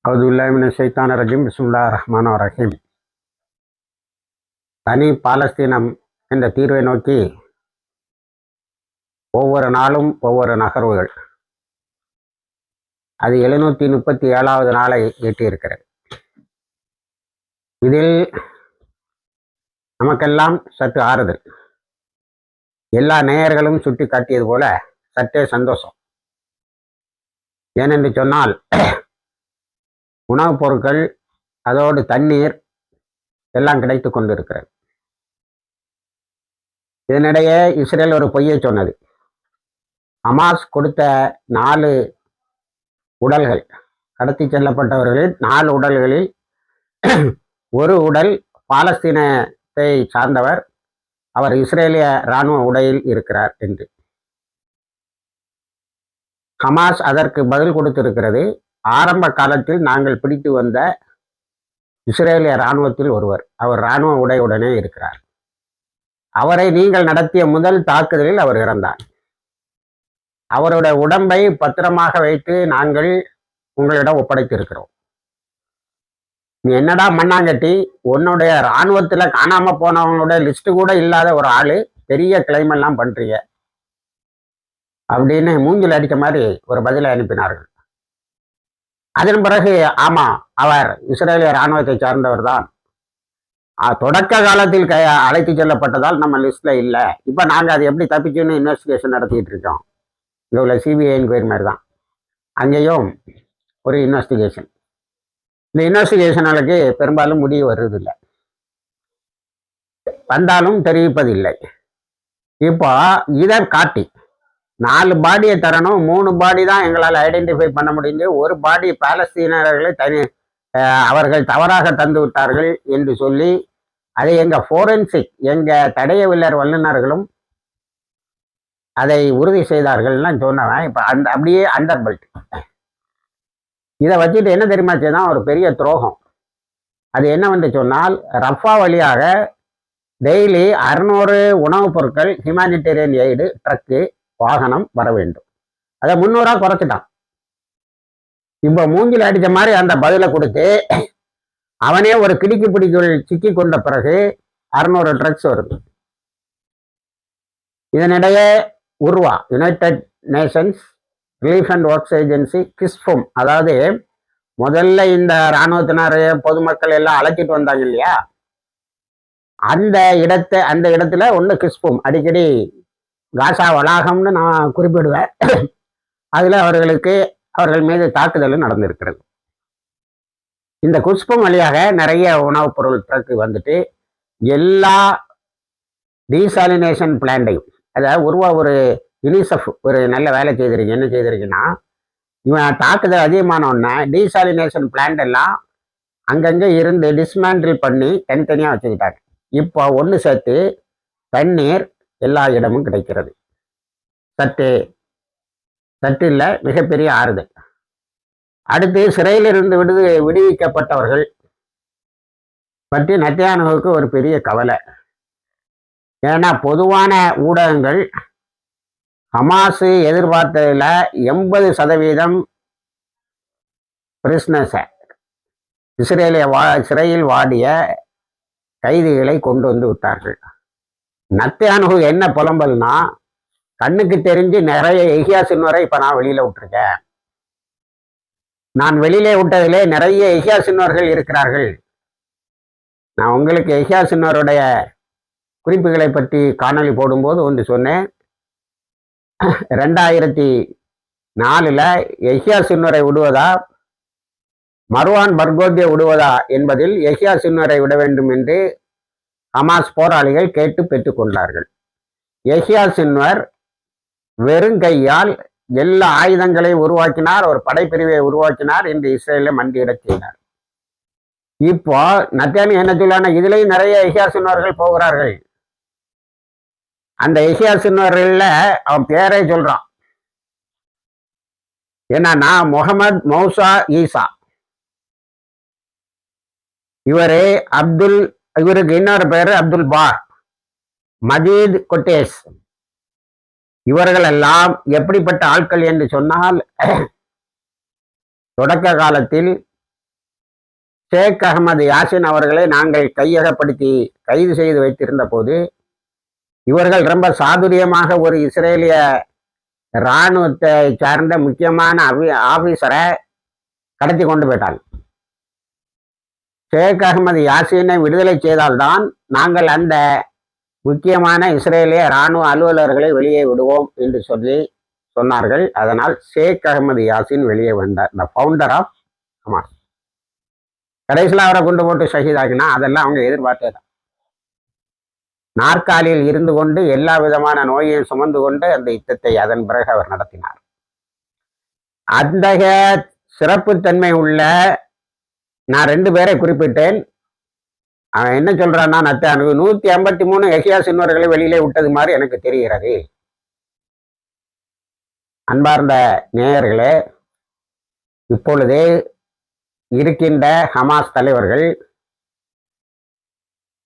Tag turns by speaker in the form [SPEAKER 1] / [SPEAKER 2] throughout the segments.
[SPEAKER 1] அவுதுபில்லாஹி மினஷ் ஷைத்தானிர் ரஜீம். பிஸ்மில்லாஹிர் ரஹ்மானிர் ரஹீம். தனி பாலஸ்தீனம் என்ற தீர்வை நோக்கி ஒவ்வொரு நாளும் ஒவ்வொரு நகர்வுகள். அது 737வது நாளை எட்டியிருக்கிறது. இதில் நமக்கெல்லாம் சற்று ஆறுதல். எல்லா நேயர்களும் சுட்டி காட்டியது போல சற்றே சந்தோஷம். ஏனென்று சொன்னால் உணவுப் பொருட்கள், அதோடு தண்ணீர் எல்லாம் கிடைத்து கொண்டிருக்கிறது. இதனிடையே இஸ்ரேல் ஒரு பொய்யை சொன்னது. ஹமாஸ் கொடுத்த 4 உடல்கள், கடத்தி செல்லப்பட்டவர்களில் 4 உடல்களில் ஒரு உடல் பாலஸ்தீனத்தை சார்ந்தவர், அவர் இஸ்ரேலிய இராணுவ உடையில் இருக்கிறார் என்று. ஹமாஸ் அதற்கு பதில் கொடுத்திருக்கிறது. ஆரம்ப காலத்தில் நாங்கள் பிடித்து வந்த இஸ்ரேலிய இராணுவத்தில் ஒருவர், அவர் இராணுவ உடையுடனே இருக்கிறார். அவரை நீங்கள் நடத்திய முதல் தாக்குதலில் அவர் இறந்தார். அவருடைய உடம்பை பத்திரமாக வைத்து நாங்கள் உங்களிடம் ஒப்படைத்திருக்கிறோம். நீ என்னடா மண்ணாங்கட்டி, உன்னுடைய இராணுவத்துல காணாம போனவங்களுடைய லிஸ்ட் கூட இல்லாத ஒரு ஆளு பெரிய கிளைம் எல்லாம் பண்றீங்க அப்படின்னு மூஞ்சில் அடித்த மாதிரி ஒரு பதிலை அனுப்பினார்கள். அதன் பிறகு ஆமா, அவர் இஸ்ரேலிய இராணுவத்தை சார்ந்தவர் தான், தொடக்க காலத்தில் அழைத்து செல்லப்பட்டதால் நம்ம லிஸ்ட்ல இல்லை, இப்ப நாங்க அதை எப்படி தப்பிச்சுன்னு இன்வெஸ்டிகேஷன் நடத்திட்டு இருக்கோம். இங்க உள்ள சிபிஐ என்கொயரி மாதிரி தான் அங்கேயும் ஒரு இன்வெஸ்டிகேஷன். இந்த இன்வெஸ்டிகேஷனுக்கு பெரும்பாலும் முடிவு வருவதில்லை, வந்தாலும் தெரிவிப்பதில்லை. இப்போ இதை காட்டி 4 பாடியை தரணும், 3 பாடி தான் எங்களால் ஐடென்டிஃபை பண்ண முடியுது, ஒரு பாடி பாலஸ்தீனர்களை அவர்கள் தவறாக தந்து விட்டார்கள் என்று சொல்லி அதை எங்க ஃபோரென்சிக், எங்க தடயவியல் வல்லுநர்களும் அதை உறுதி செய்தார்கள்லாம் சொன்னவன் இப்போ அப்படியே அண்டர் பெல்ட். இதை வச்சுட்டு என்ன தெரியுமா செய்தான், ஒரு பெரிய துரோகம். அது என்னவென்று சொன்னால், ரஃபா வழியாக டெய்லி 600 உணவுப் பொருட்கள், ஹியூமானிட்டேரியன் எய்டு ட்ரக்கு, வாகனம் வர வேண்டும். அதை 300 குறைச்சிட்டான். இப்ப மூங்கில் அடிச்ச மாதிரி அந்த பதிலை கொடுத்து அவனே ஒரு கிடிக்கு பிடிக்குள் சிக்கி கொண்ட பிறகு 600 ட்ரக்ஸ் வருது. இதனிடையே உருவா, United Nations Relief and Works Agency, Kissufim, அதாவது முதல்ல இந்த இராணுவத்தினரைய பொதுமக்கள் எல்லாம் அழைச்சிட்டு வந்தாங்க இல்லையா, அந்த இடத்துல ஒன்று கிஸ்ஃபும், அடிக்கடி காசா வளாகம்னு நான் குறிப்பிடுவேன், அதில் அவர்கள் மீது தாக்குதல் நடந்திருக்கிறது. இந்த குஸ்பம் வழியாக நிறைய உணவுப் பொருள் ட்ரக்கு வந்துட்டு எல்லா டீசாலினேஷன் பிளான்ட்டையும், அதாவது ஒரு யூனிசெஃப் ஒரு நல்ல வேலை செய்திருக்கு. என்ன செய்திருக்குன்னா, இவன் தாக்குதல் அதிகமானோன்னா டீசாலினேஷன் பிளான்ட் எல்லாம் அங்கங்கே இருந்து டிஸ்மேண்டில் பண்ணி தனித்தனியாக வச்சுக்கிட்டாங்க. இப்போ ஒன்று சேர்த்து தண்ணீர் எல்லா இடமும் கிடைக்கிறது. சற்று இல்லை, மிகப்பெரிய ஆறுதல். அடுத்து சிறையிலிருந்து விடுவிக்கப்பட்டவர்கள் பற்றி நெத்தன்யாஹுவுக்கு ஒரு பெரிய கவலை. ஏன்னா பொதுவான ஊடகங்கள் ஹமாஸ் எதிர்பார்த்ததில் 80% பிரிஸ்னஸை, இஸ்ரேலிய சிறையில் வாடிய கைதிகளை கொண்டு வந்து விட்டார்கள். நெத்தன்யாஹு என்ன புலம்பல்னா, கண்ணுக்கு தெரிஞ்சு நிறைய எஹியா சின்வரை இப்ப நான் வெளியில விட்டுருக்கேன், நான் வெளியிலே விட்டதிலே நிறைய எஹியா சின்வர்கள் இருக்கிறார்கள். நான் உங்களுக்கு எஹியா சின்வருடைய குறிப்புகளை பற்றி காணொலி போடும்போது ஒன்று சொன்னேன். 2004 எஹியா சின்வரை விடுவதா மர்வான் பர்கோத்தியை விடுவதா என்பதில் எஹியா சின்வரை விட வேண்டும் என்று ஹமாஸ் போராளிகள் கேட்டு பெற்றுக்கொண்டார்கள். எஹியா சின்வர் வெறும் கையால் எல்லா ஆயுதங்களையும் உருவாக்கினார், ஒரு படைப்பிரிவை உருவாக்கினார், என்று இஸ்ரேலில் மண்டியிடச் செய்தார். இப்போ நெத்தன்யாஹு என்ன சொல்லான, இதுலயும் நிறைய எஹியா சின்வர்கள் போகிறார்கள். அந்த எஹியா சின்வர்கள்ல அவன் பேரை சொல்றான். என்னன்னா, முகமது மௌசா ஈசா, இவருக்கு இன்னொரு பேரு அப்துல் பார், மஜீத் கொட்டேஸ். இவர்கள் எல்லாம் எப்படிப்பட்ட ஆட்கள் என்று சொன்னால், தொடக்க காலத்தில் ஷேக் அகமது யாசின் அவர்களை நாங்கள் கையகப்படுத்தி கைது செய்து வைத்திருந்த போது இவர்கள் ரொம்ப சாதுரியமாக ஒரு இஸ்ரேலிய இராணுவத்தை சார்ந்த முக்கியமான ஆபீசரை கடத்தி கொண்டு போயிட்டாங்க. ஷேக் அகமது யாசினை விடுதலை செய்தால்தான் நாங்கள் அந்த முக்கியமான இஸ்ரேலிய இராணுவ அலுவலர்களை வெளியே விடுவோம் என்று சொன்னார்கள். அதனால் ஷேக் அகமது யாசின் வெளியே வந்தார், த ஃபவுண்டர் ஆஃப் ஹமாஸ். கடைசியில் அவரை கொண்டு போட்டு ஷஹீதாக்கினா அதெல்லாம் அவங்க எதிர்பார்த்தே தான். நாற்காலியில் இருந்து கொண்டு எல்லா விதமான நோயையும் சுமந்து கொண்டு அந்த யுத்தத்தை அதன் பிறகு அவர் நடத்தினார். அந்த சிறப்புத்தன்மை உள்ள நான் 2 பேரை குறிப்பிட்டேன். அவன் என்ன சொல்றான்னா, நத்தானுக்கு 153 எஹியா சின்வர்களை வெளியிலே விட்டது மாதிரி எனக்கு தெரிகிறது. அன்பார்ந்த நேயர்களே, இப்பொழுதே இருக்கின்ற ஹமாஸ் தலைவர்கள்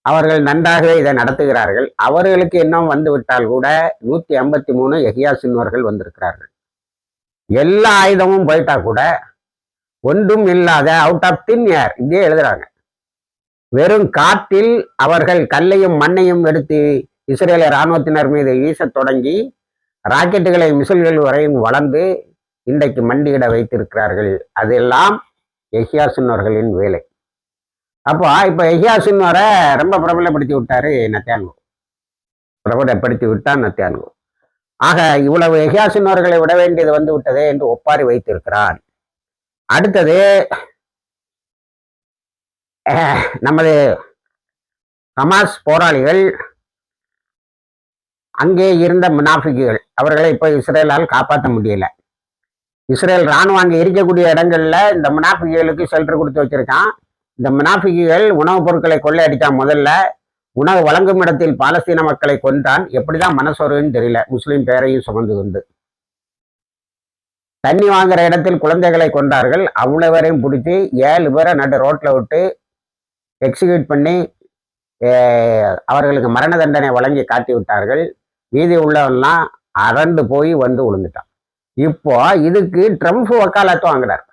[SPEAKER 1] அவர்கள் நன்றாகவே இதை நடத்துகிறார்கள். அவர்களுக்கு இன்னும் வந்து விட்டால் கூட 153 எஹியா சின்வர்கள் வந்திருக்கிறார்கள். எல்லா ஆயுதமும் போயிட்டா கூட ஒன்றும் இல்லாத அவுட் ஆஃப் தின் ஏர் இங்கே எழுதுறாங்க. வெறும் காற்றில் அவர்கள் கல்லையும் மண்ணையும் எடுத்து இஸ்ரேலிய இராணுவத்தினர் மீது வீசத் தொடங்கி ராக்கெட்டுகளை மிசைல்கள் வரையும் வளர்ந்து இன்றைக்கு மண்டியிட வைத்திருக்கிறார்கள். அதெல்லாம் எஹியா சின்வர்களின் வேலை. அப்போ இப்போ எஹியா சின்வரை ரொம்ப பிரபலப்படுத்தி விட்டாரு நெத்தன்யாகு. பிரபலப்படுத்தி விட்டார் நெத்தன்யாகு. ஆக இவ்வளவு எஹியா சின்வர்களை விட வேண்டியது வந்து விட்டதே என்று ஒப்பாரி வைத்திருக்கிறார். அடுத்தது நமது ஹமாஸ் போராளிகள், அங்கே இருந்த முனாஃபிக்குகள், அவர்களை இப்போ இஸ்ரேலால் காப்பாற்ற முடியல. இஸ்ரேல் இராணுவம் அங்கே இருக்கக்கூடிய இடங்கள்ல இந்த முனாஃபிக்குகளுக்கு ஷெல்டர் கொடுத்து வச்சிருக்கான். இந்த முனாஃபிக்குகள் உணவுப் பொருட்களை கொள்ளையடித்தான். முதல்ல உணவு வழங்கும் இடத்தில் பாலஸ்தீன மக்களை கொன்றான். எப்படிதான் மனசோர்வுன்னு தெரியல, முஸ்லீம் பேரையும் சுமந்து கொண்டு. தண்ணி வாங்குற இடத்தில் குழந்தைகளை கொண்டார்கள். அவ்வளவரையும் பிடிச்சி 7 பேரை நடு ரோட்ல விட்டு எக்ஸிக்யூட் பண்ணி அவர்களுக்கு மரண தண்டனை வழங்கி காட்டி விட்டார்கள். மீதி உள்ளவெல்லாம் அரண்டு போய் வந்து விழுந்துட்டான். இப்போ இதுக்கு ட்ரம்ப் வக்காலத்து வாங்குறார்.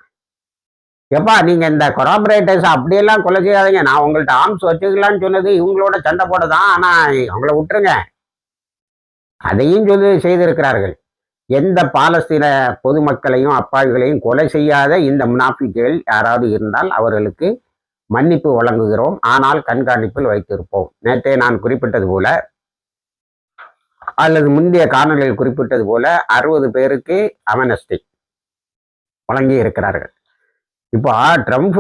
[SPEAKER 1] எப்பா நீங்க இந்த கொராபரேட்டர்ஸ் அப்படியெல்லாம் கொலை செய்யாதீங்க, நான் உங்கள்ட்ட ஆர்ம்ஸ் வச்சுக்கலான்னு சொன்னது இவங்களோட சண்டை போடதான், ஆனா அவங்கள விட்டுருங்க, அதையும் செய்திருக்கிறார்கள். எந்த பாலஸ்தீன பொதுமக்களையும் அப்பாவிகளையும் கொலை செய்யாத இந்த முனாஃபிக்குகள் யாராவது இருந்தால் அவர்களுக்கு மன்னிப்பு வழங்குகிறோம், ஆனால் கண்காணிப்பில் வைத்திருப்போம். நேற்றே நான் குறிப்பிட்டது போல அல்லது முந்தைய காணொலியில் குறிப்பிட்டது போல 60 பேருக்கு அமெனஸ்டி வழங்கி இருக்கிறார்கள். இப்போ ட்ரம்ப்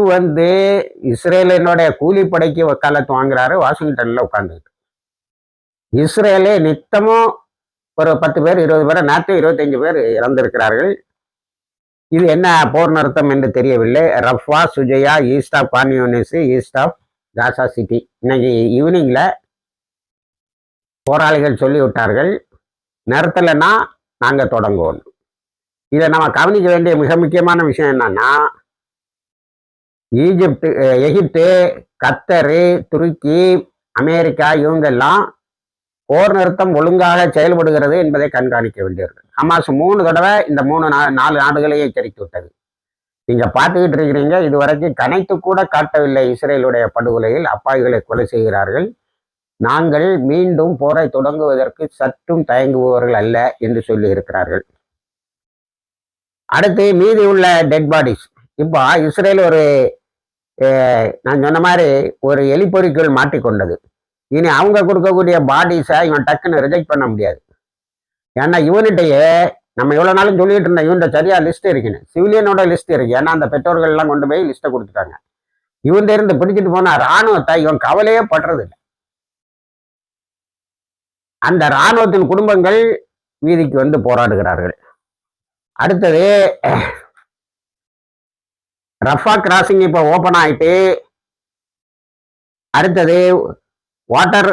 [SPEAKER 1] இஸ்ரேலினுடைய கூலிப்படைக்கு வக்காலத்து வாங்குறாரு. வாஷிங்டன்ல உட்கார்ந்துட்டு இஸ்ரேலே நித்தமும் ஒரு 10 பேர் 20 பேர், நேற்று 25 பேர் இறந்திருக்கிறார்கள். இது என்ன போர் நிறுத்தம் என்று தெரியவில்லை. Rafah, Shujaiya, east of Khan Younis, east of Gaza city. இன்னைக்கு ஈவினிங்ல போராளிகள் சொல்லிவிட்டார்கள், நிறுத்தலைன்னா நாங்க தொடங்குவோம். இதை நம்ம கவனிக்க வேண்டிய மிக முக்கியமான விஷயம் என்னன்னா, எகிப்து, கத்தரு, துருக்கி, அமெரிக்கா இவங்கெல்லாம் போர் நிறுத்தம் ஒழுங்காக செயல்படுகிறது என்பதை கண்காணிக்க வேண்டியது. ஹமாஸ் 3 தடவை இந்த 4 நாடுகளையே எச்சரித்து விட்டது. நீங்க பார்த்துக்கிட்டு இருக்கிறீங்க, இதுவரைக்கும் கணைத்து கூட காட்டவில்லை இஸ்ரேலுடைய படுகொலையில் அப்பாவிகளை கொலை செய்கிறார்கள். நாங்கள் மீண்டும் போரை தொடங்குவதற்கு சற்றும் தயங்குபவர்கள் அல்ல என்று சொல்லி இருக்கிறார்கள். அடுத்து மீதி உள்ள டெட் பாடிஸ். இப்போ இஸ்ரேல் நான் சொன்ன மாதிரி ஒரு எலிப்பொறிக்குள் மாட்டிக்கொண்டது. இனி அவங்க கொடுக்கக்கூடிய பாடிஸை இவன் டக்குன்னு ரிஜெக்ட் பண்ண முடியாது. ஏன்னா இவன்கிட்டயே நம்ம எவ்வளோ நாளும் சொல்லிட்டு இருந்தோம், இவன்கிட்ட சரியா லிஸ்ட் இருக்குன்னு, சிவிலியனோட லிஸ்ட் இருக்கு. ஏன்னா அந்த பெற்றோர்கள் எல்லாம் கொண்டு போய் லிஸ்ட்டை கொடுத்துட்டாங்க. இவன்கிட்ட இருந்து பிடிச்சிட்டு போன இராணுவத்தை இவன் கவலையே படுறது இல்லை. அந்த இராணுவத்தின் குடும்பங்கள் வீதிக்கு போராடுகிறார்கள். அடுத்தது ரஃபா கிராசிங் இப்போ ஓப்பன் ஆயிட்டு, அடுத்தது வாட்டர்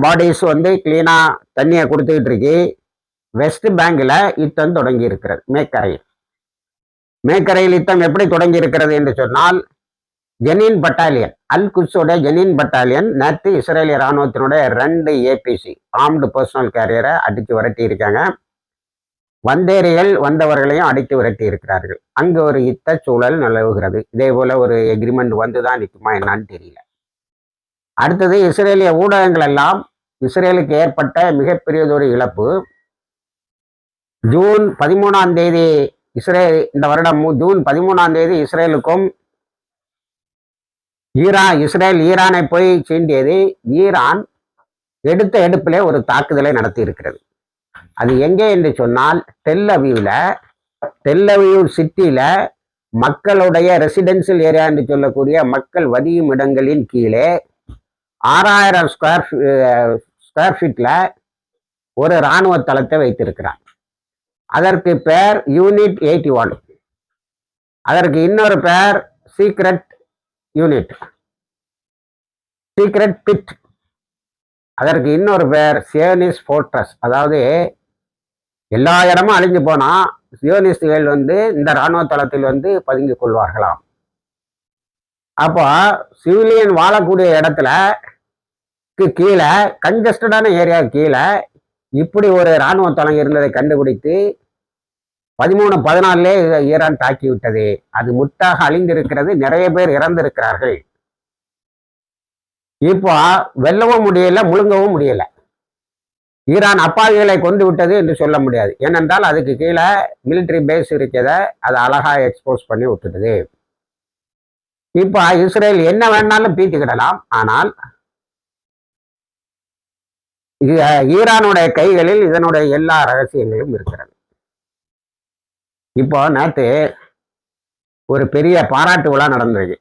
[SPEAKER 1] பாடிஸ் கிளீனா தண்ணியை கொடுத்துக்கிட்டு இருக்கு. வெஸ்ட் பேங்க்ல யுத்தம் தொடங்கி இருக்கிறது. மேக்கரையில் யுத்தம் எப்படி தொடங்கி இருக்கிறது என்று சொன்னால், ஜெனின் பட்டாலியன், அல் குட்ஸோட ஜெனின் பட்டாலியன் நேற்று இஸ்ரேலிய இராணுவத்தினுடைய 2 APC ஆர்ம்டு பர்சனல் கேரியரை அடித்து விரட்டி இருக்காங்க. வந்தேரிகள் வந்தவர்களையும் அடித்து விரட்டி இருக்கிறார்கள். அங்கு ஒரு யுத்த சூழல் நிலவுகிறது. இதே போல ஒரு எக்ரிமெண்ட் வந்துதான் நிற்குமா என்னான்னு தெரியல. அடுத்தது இஸ்ரேலிய ஊடகங்கள் எல்லாம் இஸ்ரேலுக்கு ஏற்பட்ட மிகப்பெரியதொரு இழப்பு. ஜூன் 13ஆம் தேதி இந்த வருடம் ஜூன் 13ஆம் தேதி இஸ்ரேலுக்கும் இஸ்ரேல் ஈரானை போய் சீண்டியது. ஈரான் எடுத்த எடுப்பிலே ஒரு தாக்குதலை நடத்தி இருக்கிறது. அது எங்கே என்று சொன்னால் டெல் அவிவ் சிட்டியில மக்களுடைய ரெசிடென்சியல் ஏரியா என்று சொல்லக்கூடிய மக்கள் வதியும் இடங்களின் கீழே 6000 ஸ்கொயர் ஃபீட்ல ஒரு இராணுவ தளத்தை வைத்திருக்கிறார். அதற்கு பேர் யூனிட் 81. அதற்கு இன்னொரு பேர் சீக்ரெட் பிட். அதற்கு இன்னொரு பேர் சியோனிஸ்ட் ஃபோர்ட்ரஸ். அதாவது எல்லா இடமும் அழிஞ்சு போனா சியோனிஸ்டுகள் இந்த இராணுவ தளத்தில் பதுங்கிக் கொள்வார்களாம். அப்போ சிவிலியன் வாழக்கூடிய இடத்துல கீழே கன்ஜஸ்டடான ஏரியா கீழே இப்படி ஒரு இராணுவ தளம் இருந்ததை கண்டுபிடித்து 13-14 ஈரான் தாக்கி விட்டது. அது முட்டாக அழிந்திருக்கிறது. நிறைய பேர் இறந்திருக்கிறார்கள். இப்போ வெல்லவும் முடியல, முழுங்கவும் முடியல. ஈரான் அப்பாவிகளை கொண்டு விட்டது என்று சொல்ல முடியாது. ஏனென்றால் அதுக்கு கீழே மிலிட்டரி பேஸ் இருக்கிறத அதை அழகா எக்ஸ்போஸ் பண்ணி விட்டுடுது. இப்போ இஸ்ரேல் என்ன வேணாலும் பீத்திக்கிடலாம். ஆனால் ஈரானுடைய கைகளில் இதனுடைய எல்லா ரகசியங்களும் இருக்கிறது. இப்போ நேற்று ஒரு பெரிய பாராட்டு விழா நடந்தது.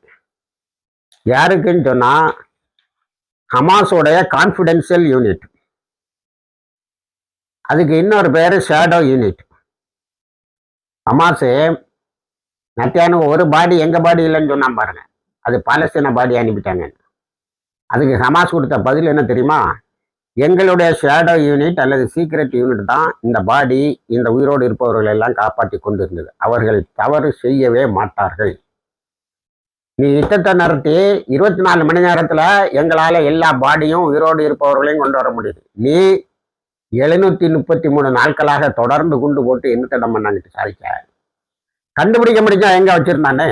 [SPEAKER 1] யாருக்குன்னு சொன்னா ஹமாஸோடைய கான்ஃபிடென்ஷியல் யூனிட். அதுக்கு இன்னொரு பேர் ஷேடோ யூனிட். ஹமாஸு நத்தியானு ஒரு பாடி எங்க பாடி இல்லைன்னு சொன்னா பாருங்க, அது பாலஸ்தீன பாடி அனுப்பிட்டாங்க. அதுக்கு ஹமாஸ் கொடுத்த பதில் என்ன தெரியுமா? எங்களுடைய ஷேடோ யூனிட் அல்லது சீக்ரெட் யூனிட் தான் இந்த பாடி, இந்த உயிரோடு இருப்பவர்கள் எல்லாம் காப்பாற்றி கொண்டு இருந்தது. அவர்கள் தவறு செய்யவே மாட்டார்கள். நீ யுத்தத்தை நடத்தி 24 மணி நேரத்துல எங்களால எல்லா பாடியும் உயிரோடு இருப்பவர்களையும் கொண்டு வர முடியுது. நீ 733 நாட்களாக தொடர்ந்து குண்டு போட்டு என்ன தடம் பண்ணாங்கிட்டு சாதிக்க கண்டுபிடிக்க முடிஞ்சா எங்க வச்சிருந்தானே?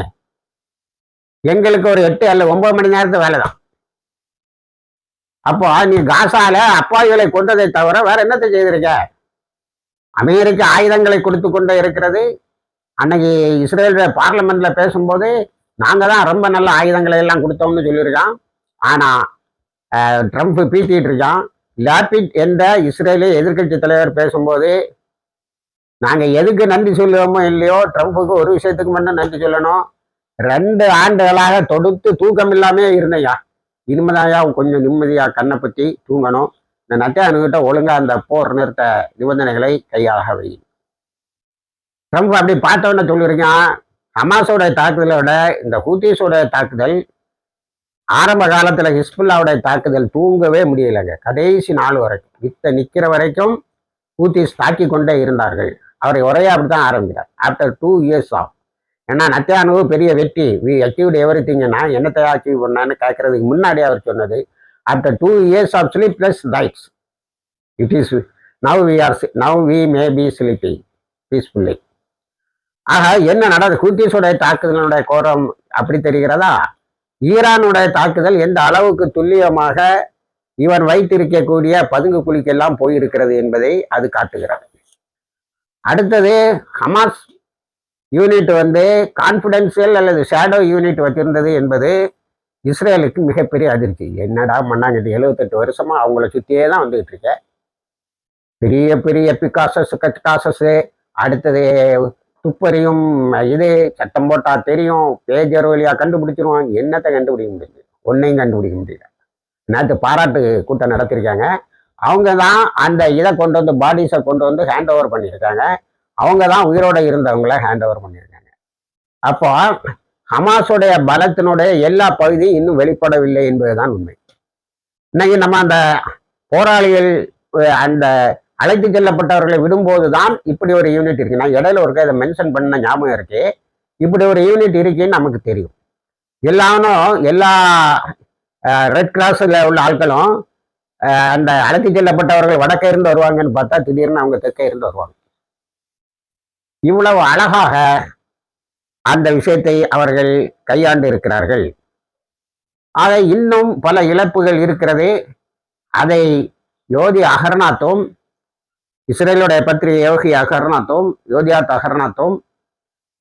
[SPEAKER 1] எங்களுக்கு ஒரு 8 அல்ல 9 மணி நேரத்து வேலை தான். அப்போ நீ காசால அப்பாவிகளை கொண்டதை தவிர வேற என்னத்தை செய்திருக்க? அமெரிக்க ஆயுதங்களை கொடுத்து கொண்டே இருக்கிறது. அன்னைக்கு இஸ்ரேல் பார்லிமெண்ட்ல பேசும்போது நாங்க தான் ரொம்ப நல்ல ஆயுதங்களை எல்லாம் கொடுத்தோம்னு சொல்லியிருக்கான். ஆனா ட்ரம்ப் பீத்திட்டு இருக்கான். லாபிட் என்ற இஸ்ரேலிய எதிர்கட்சி தலைவர் பேசும்போது நாங்க எதுக்கு நன்றி சொல்லுவோமோ இல்லையோ, ட்ரம்ப்புக்கு ஒரு விஷயத்துக்கு மட்டும் நன்றி சொல்லணும். 2 ஆண்டுகளாக தொடுத்து தூக்கம் இல்லாமே இருந்தையா, இனிமேதாயா கொஞ்சம் நிம்மதியா கண்ணை பற்றி தூங்கணும். இந்த நத்தியானுகிட்ட ஒழுங்கா அந்த போர் நிறுத்த நிபந்தனைகளை கையாக வை. ட்ரம்ப் அப்படி பார்த்தோன்னு சொல்லியிருக்கான். ஹமாஸோடைய தாக்குதலை விட இந்த ஹூத்திஸோட தாக்குதல், ஆரம்ப காலத்துல ஹிஸ்புல்லாவுடைய தாக்குதல் தூங்கவே முடியலைங்க. கடைசி நாள் வரைக்கும் யுத்த நிக்கிற வரைக்கும் ஹூத்திஸ் தாக்கி கொண்டே இருந்தார்கள். அவரை உரையா அப்படித்தான் ஆரம்பிக்கிறார். After 2 years of. ஏன்னா நத்தியானு பெரிய வெற்றி, வி அச்சீவ்ட் எவ்ரி திங்னா என்னத்தை அச்சீவ் பண்ணான்னு கேட்கறதுக்கு முன்னாடி அவர் சொன்னது, after 2 years of sleepless nights it is now we may be sleeping peacefully. ஆக என்ன நடந்தது? ஹூத்திஸுடைய தாக்குதலுடைய கோரம் அப்படி தெரிகிறதா? ஈரானுடைய தாக்குதல் எந்த அளவுக்கு துல்லியமாக இவன் வைத்திருக்கக்கூடிய பதுங்கு குழிக்கெல்லாம் போயிருக்கிறது என்பதை அது காட்டுகிறது. அடுத்தது ஹமாஸ் யூனிட் கான்ஃபிடென்ஷியல் அல்லது ஷேடோ யூனிட் வச்சிருந்தது என்பது இஸ்ரேலுக்கு மிகப்பெரிய அதிர்ச்சி. என்னடா பண்ணாங்க? 78 வருஷமா அவங்கள சுற்றியே தான் வந்துகிட்டு இருக்க. பெரிய பெரிய பிகாசஸ் கட்காசஸ், அடுத்தது துப்பறியும், இது சட்டம் போட்டா தெரியும், பேஜர் வழியா கண்டுபிடிச்சிருவோம். என்னத்தை கண்டுபிடிக்க முடியுது? ஒன்னையும் கண்டுபிடிக்க முடியல. நேற்று பாராட்டு கூட்டம் நடத்திருக்காங்க. அவங்க தான் அந்த இதை கொண்டு பாடிஸை கொண்டு ஹேண்ட் ஓவர் பண்ணியிருக்காங்க. அவங்க தான் உயிரோட இருந்தவங்கள ஹேண்ட் ஓவர் பண்ணியிருக்காங்க. அப்போ ஹமாஸுடைய பலத்தினுடைய எல்லா பகுதியும் இன்னும் வெளிப்படவில்லை என்பதுதான் உண்மை. இன்னைக்கு நம்ம அந்த போராளிகள் அந்த அழைத்து செல்லப்பட்டவர்களை விடும்போது தான் இப்படி ஒரு யூனிட் இருக்கு. நான் இடையில ஒரு இதை மென்ஷன் பண்ண ஞாபகம் இருக்கு. இப்படி ஒரு யூனிட் இருக்குன்னு நமக்கு தெரியும். எல்லா ரெட் கிராஸ்ல உள்ள ஆட்களும் அந்த அழைத்து செல்லப்பட்டவர்கள் வடக்கே இருந்து வருவாங்கன்னு பார்த்தா திடீர்னு அவங்க தெற்கே இருந்து வருவாங்க. இவ்வளவு அழகாக அந்த விஷயத்தை அவர்கள் கையாண்டு இருக்கிறார்கள். ஆக இன்னும் பல இழப்புகள் இருக்கிறது. அதை யோதி அகர்நாத்தும், இஸ்ரேலுடைய பத்திரிகை யோகி அகர்நாத்தும், யோதியாத் அகர்நாத்தும்,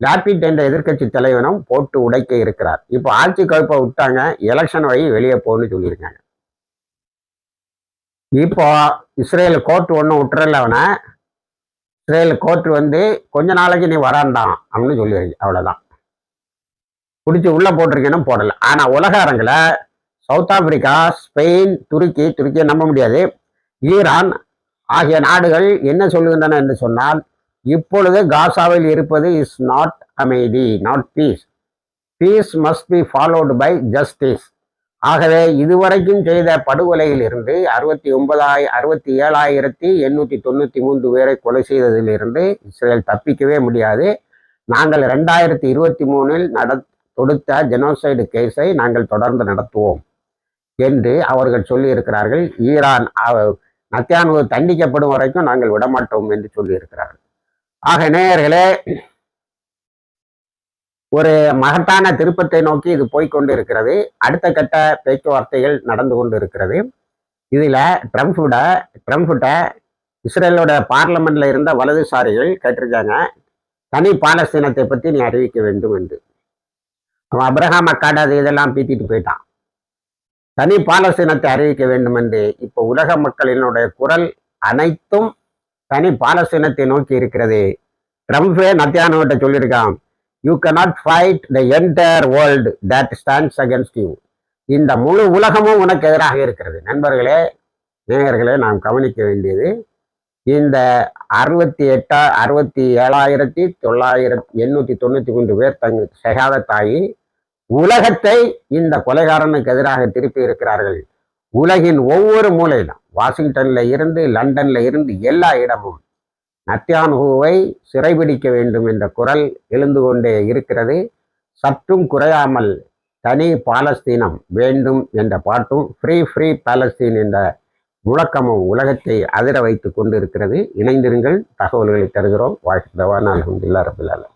[SPEAKER 1] லாபிட் என்ற எதிர்க்கட்சி தலைவனும் போட்டு உடைக்க இருக்கிறார். இப்போ ஆட்சி கழிப்பை விட்டாங்க, எலெக்ஷன் வழி வெளியே போகணும்னு சொல்லியிருக்காங்க. இப்போ இஸ்ரேல் கோர்ட் ஒன்றும் விட்டுறல அவனை. இஸ்ரேல் கோர்ட் கொஞ்ச நாளைக்கு நீ வரான்டான் அப்படின்னு சொல்லியிருக்கு. அவ்வளோதான். பிடிச்சி உள்ள போட்டிருக்கேன்னு போடலை. ஆனால் உலக அரங்கில் சவுத் ஆப்பிரிக்கா, ஸ்பெயின், துருக்கியை நம்ப முடியாது, ஈரான் ஆகிய நாடுகள் என்ன சொல்லுகின்றன என்று சொன்னால், இப்பொழுது காசாவில் இருப்பது இஸ் நாட் அமைதி, not peace. Peace must be followed by justice. ஆகவே இதுவரைக்கும் செய்த படுகொலையில் இருந்து 67,893 பேரை கொலை செய்ததிலிருந்து இஸ்ரேல் தப்பிக்கவே முடியாது. நாங்கள் 2023 தொடுத்த ஜெனோசைடு கேஸை நாங்கள் தொடர்ந்து நடத்துவோம் என்று அவர்கள் சொல்லியிருக்கிறார்கள். ஈரான் நத்தியானுவு தண்டிக்கப்படும் வரைக்கும் நாங்கள் விடமாட்டோம் என்று சொல்லியிருக்கிறார்கள். ஆக நேயர்களே, ஒரு மகத்தான திருப்பத்தை நோக்கி இது போய்கொண்டு இருக்கிறது. அடுத்த கட்ட பேச்சுவார்த்தைகள் நடந்து கொண்டு இருக்கிறது. இதில் ட்ரம்ப்கிட்ட இஸ்ரேலோட பார்லமெண்ட்ல இருந்த வலதுசாரிகள் கேட்டிருக்காங்க, தனி பாலஸ்தீனத்தை பற்றி நீ அறிவிக்க வேண்டும் என்று. அவன் அப்ரஹாம் அக்காடு அது இதெல்லாம் பீத்திட்டு போயிட்டான். தனி பாலஸ்தீனத்தை அறிவிக்க வேண்டும் என்று. இப்போ உலக மக்களினுடைய குரல் அனைத்தும் தனி பாலஸ்தீனத்தை நோக்கி இருக்கிறது. ட்ரம்ப்பே நத்தியானுவிட்ட சொல்லியிருக்கான், you cannot fight the entire world that stands against you. இந்த முழு உலகமும் உனக்கு எதிராக இருக்கிறது. நண்பர்களே, நேயர்களே, நாம் கவனிக்க வேண்டியது, இந்த 67,893 பேர் ஷஹாதத்தாகி உலகத்தை இந்த கொலைகாரனுக்கு எதிராக திருப்பி இருக்கிறார்கள். உலகின் ஒவ்வொரு மூலையிலும், வாஷிங்டன்ல இருந்து லண்டன்ல இருந்து எல்லா இடமும் நத்தியானுவை சிறைபிடிக்க வேண்டும் என்ற குரல் எழுந்து கொண்டே இருக்கிறது. சற்றும் குறையாமல் தனி பாலஸ்தீனம் வேண்டும் என்ற பாட்டும், ஃப்ரீ பாலஸ்தீன் என்ற முழக்கமும் உலகத்தை அதிர வைத்து கொண்டு இருக்கிறது. இணைந்திருங்கள், தகவல்களை தருகிறோம். வாழ்க்கை தவான். அல்ஹம்துலில்லாஹ் ரப்பில் ஆலமீன்.